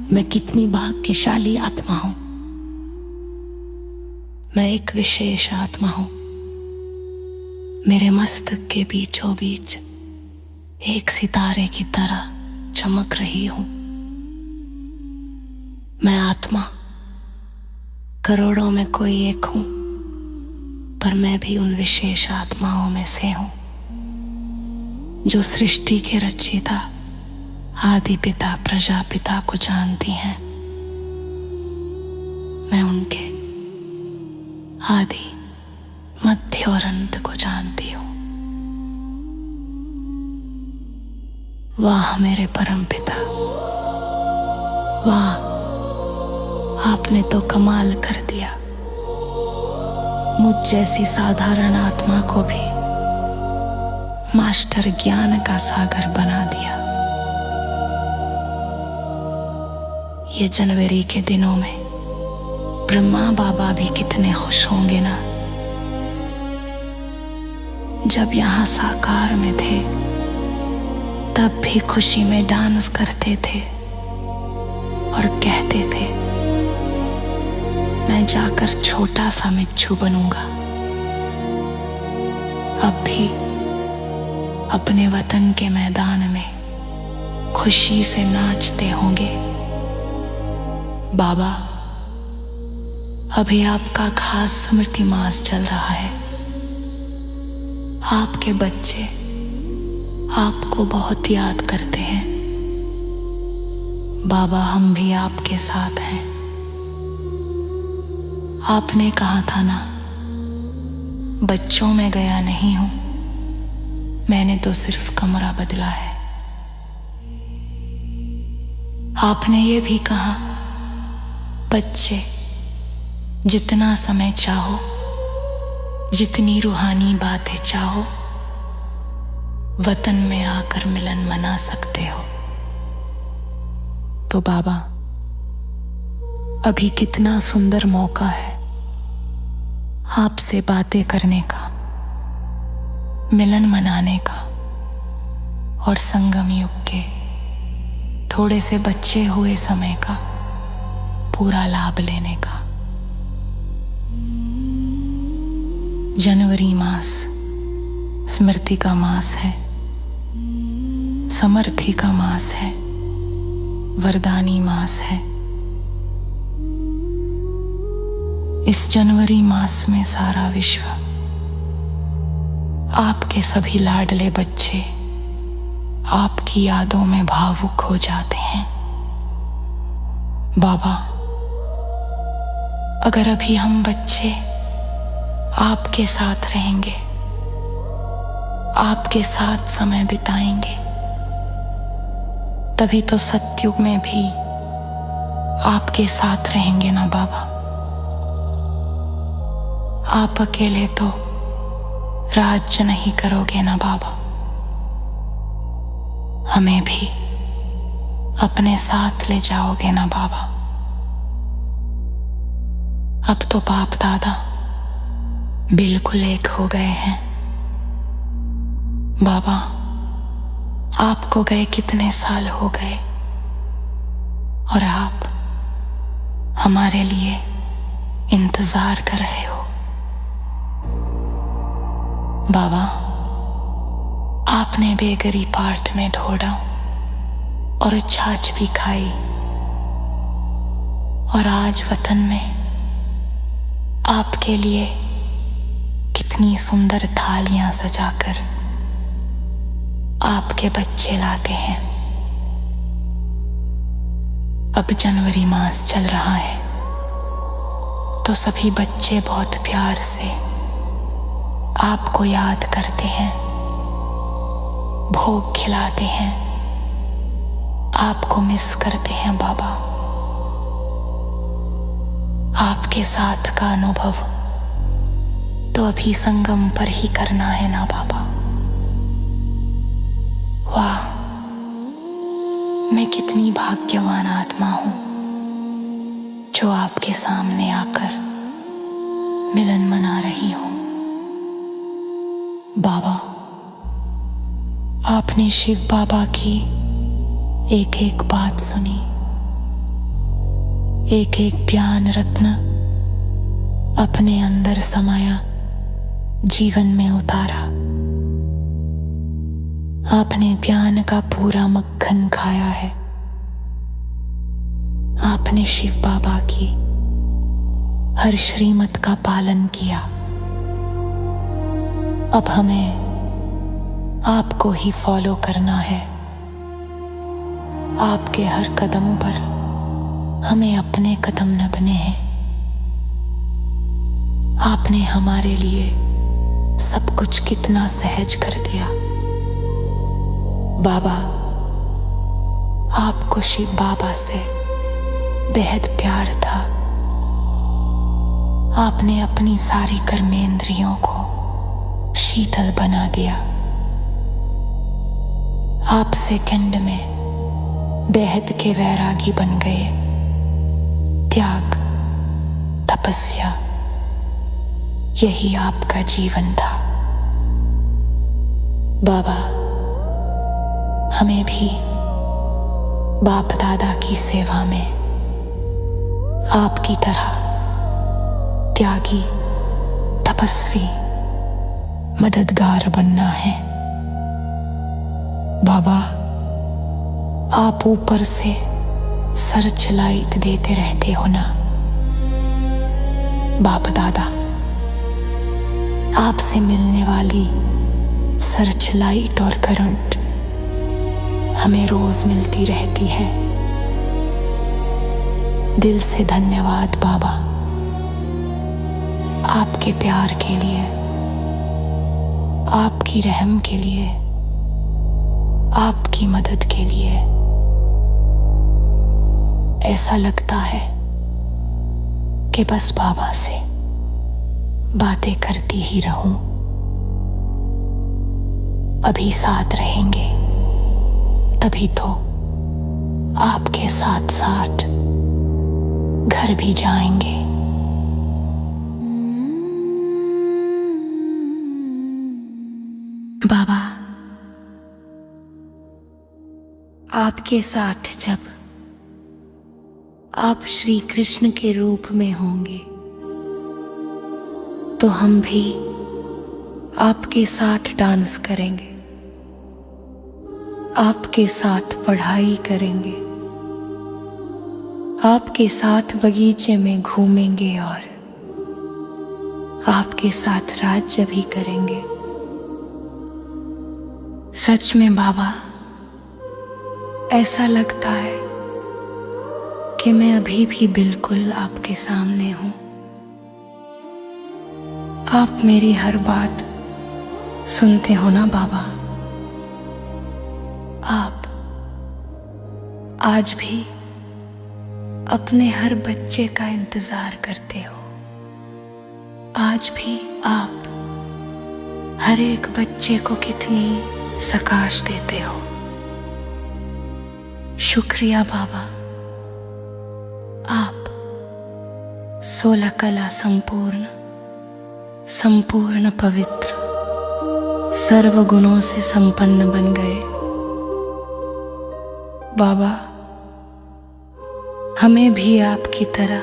मैं कितनी भाग्यशाली आत्मा हूं। मैं एक विशेष आत्मा हूं। मेरे मस्तक के बीचों बीच एक सितारे की तरह चमक रही हूं। मैं आत्मा करोड़ों में कोई एक हूं, पर मैं भी उन विशेष आत्माओं में से हूं जो सृष्टि के रचयिता आदि पिता प्रजापिता को जानती हैं। मैं उनके आदि मध्य और अंत को जानती हूं। वाह मेरे परम पिता, वाह, आपने तो कमाल कर दिया। मुझ जैसी साधारण आत्मा को भी मास्टर ज्ञान का सागर बना दिया। ये जनवरी के दिनों में ब्रह्मा बाबा भी कितने खुश होंगे ना, जब यहाँ साकार में थे तब भी खुशी में डांस करते थे और कहते थे मैं जाकर छोटा सा मिच्छू बनूंगा। अब भी अपने वतन के मैदान में खुशी से नाचते होंगे। बाबा, अभी आपका खास स्मृति मास चल रहा है। आपके बच्चे आपको बहुत याद करते हैं। बाबा, हम भी आपके साथ हैं। आपने कहा था ना, बच्चों में गया नहीं हूं, मैंने तो सिर्फ कमरा बदला है। आपने ये भी कहा, बच्चे जितना समय चाहो, जितनी रूहानी बातें चाहो, वतन में आकर मिलन मना सकते हो। तो बाबा, अभी कितना सुंदर मौका है आपसे बातें करने का, मिलन मनाने का और संगम युग के थोड़े से बच्चे हुए समय का पूरा लाभ लेने का। जनवरी मास स्मृति का मास है, समर्थी का मास है, वरदानी मास है। इस जनवरी मास में सारा विश्व, आपके सभी लाडले बच्चे आपकी यादों में भावुक हो जाते हैं। बाबा, अगर अभी हम बच्चे आपके साथ रहेंगे, आपके साथ समय बिताएंगे, तभी तो सतयुग में भी आपके साथ रहेंगे ना बाबा। आप अकेले तो राज्य नहीं करोगे ना बाबा, हमें भी अपने साथ ले जाओगे ना बाबा। अब तो बाप दादा बिल्कुल एक हो गए हैं। बाबा, आपको गए कितने साल हो गए और आप हमारे लिए इंतजार कर रहे हो। बाबा, आपने बेगरी पार्ट में ढोड़ा और छाछ भी खाई, और आज वतन में आपके लिए कितनी सुंदर थालियां सजाकर आपके बच्चे लाते हैं। अब जनवरी मास चल रहा है तो सभी बच्चे बहुत प्यार से आपको याद करते हैं, भोग खिलाते हैं, आपको मिस करते हैं बाबा। आपके साथ का अनुभव तो अभी संगम पर ही करना है ना बाबा। वाह, मैं कितनी भाग्यवान आत्मा हूं जो आपके सामने आकर मिलन मना रही हूं। बाबा, आपने शिव बाबा की एक एक बात सुनी एक एक ज्ञान रत्न अपने अंदर समाया जीवन में उतारा। आपने ज्ञान का पूरा मक्खन खाया है। आपने शिव बाबा की हर श्रीमत का पालन किया। अब हमें आपको ही फॉलो करना है। आपके हर कदम पर हमें अपने कदम नभने हैं। आपने हमारे लिए सब कुछ कितना सहज कर दिया। बाबा, आपको शिव बाबा से बेहद प्यार था। आपने अपनी सारी कर्मेंद्रियों को शीतल बना दिया। आप सेकंड में बेहद के वैरागी बन गए। त्याग, तपस्या, यही आपका जीवन था। बाबा, हमें भी बाप दादा की सेवा में आपकी तरह त्यागी, तपस्वी, मददगार बनना है। बाबा, आप ऊपर से सर्च लाइट देते रहते हो ना। बाप दादा, आपसे मिलने वाली सर्च लाइट और करंट हमें रोज मिलती रहती है। दिल से धन्यवाद बाबा, आपके प्यार के लिए, आपकी रहम के लिए, आपकी मदद के लिए। ऐसा लगता है कि बस बाबा से बातें करती ही रहूं। अभी साथ रहेंगे तभी तो आपके साथ साथ घर भी जाएंगे। बाबा, आपके साथ जब आप श्री कृष्ण के रूप में होंगे तो हम भी आपके साथ डांस करेंगे, आपके साथ पढ़ाई करेंगे, आपके साथ बगीचे में घूमेंगे और आपके साथ राज्य भी करेंगे। सच में बाबा, ऐसा लगता है कि मैं अभी भी बिल्कुल आपके सामने हूं। आप मेरी हर बात सुनते हो ना बाबा। आप आज भी अपने हर बच्चे का इंतजार करते हो। आज भी आप हर एक बच्चे को कितनी सकाश देते हो। शुक्रिया बाबा, आप 16 कला संपूर्ण, संपूर्ण पवित्र, सर्व गुणों से संपन्न बन गए। बाबा, हमें भी आपकी तरह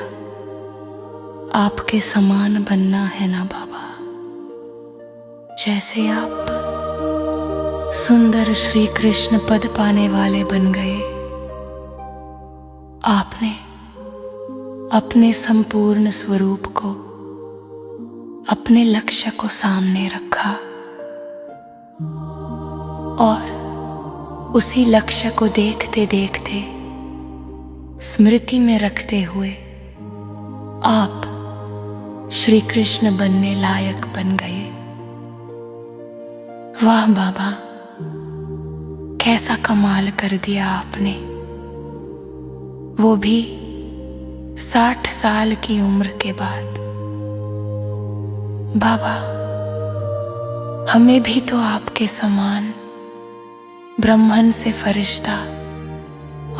आपके समान बनना है ना बाबा। जैसे आप सुंदर श्री कृष्ण पद पाने वाले बन गए, आपने अपने संपूर्ण स्वरूप को, अपने लक्ष्य को सामने रखा और उसी लक्ष्य को देखते देखते, स्मृति में रखते हुए आप श्री कृष्ण बनने लायक बन गए। वाह बाबा, कैसा कमाल कर दिया आपने। वो भी 60 साल की उम्र के बाद। बाबा, हमें भी तो आपके समान ब्रह्मन से फरिश्ता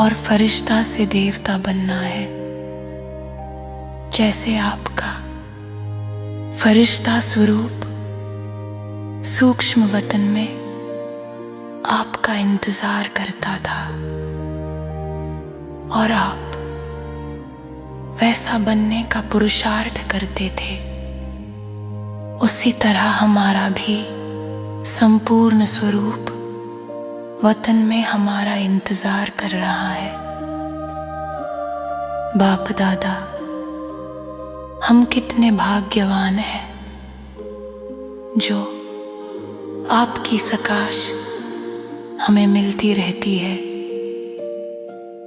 और फरिश्ता से देवता बनना है। जैसे आपका फरिश्ता स्वरूप सूक्ष्म वतन में आपका इंतजार करता था और आप वैसा बनने का पुरुषार्थ करते थे, उसी तरह हमारा भी संपूर्ण स्वरूप वतन में हमारा इंतजार कर रहा है। बाप दादा, हम कितने भाग्यवान हैं जो आपकी सकाश हमें मिलती रहती है।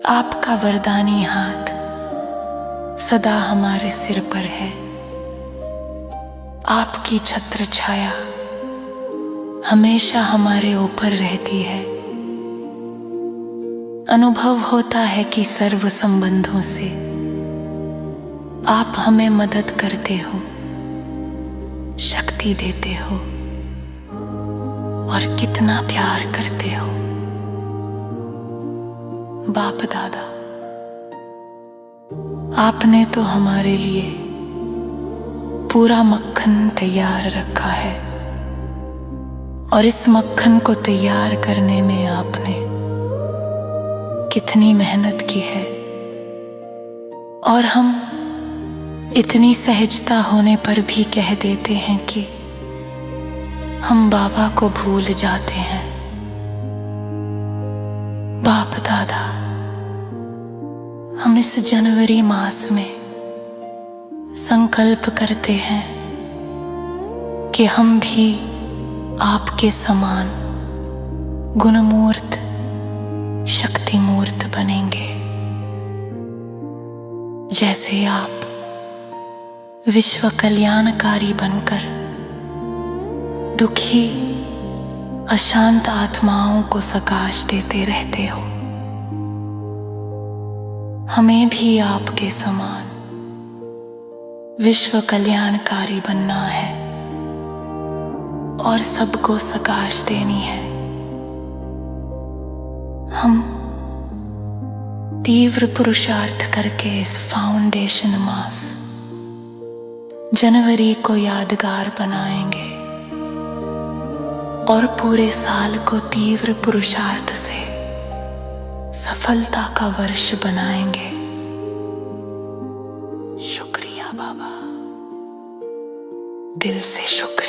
आपका वरदानी हाथ सदा हमारे सिर पर है। आपकी छत्र छाया हमेशा हमारे ऊपर रहती है। अनुभव होता है कि सर्व संबंधों से आप हमें मदद करते हो, शक्ति देते हो और कितना प्यार करते हो। बाप दादा, आपने तो हमारे लिए पूरा मक्खन तैयार रखा है और इस मक्खन को तैयार करने में आपने कितनी मेहनत की है। और हम इतनी सहजता होने पर भी कह देते हैं कि हम बाबा को भूल जाते हैं। बाप दादा, हम इस जनवरी मास में संकल्प करते हैं कि हम भी आपके समान गुणमूर्त, शक्तिमूर्त बनेंगे। जैसे आप विश्व कल्याणकारी बनकर दुखी अशांत आत्माओं को सकाश देते रहते हो, हमें भी आपके समान विश्व कल्याणकारी बनना है और सबको सकाश देनी है। हम तीव्र पुरुषार्थ करके इस फाउंडेशन मास जनवरी को यादगार बनाएंगे और पूरे साल को तीव्र पुरुषार्थ से सफलता का वर्ष बनाएंगे। शुक्रिया बाबा, दिल से शुक्रिया।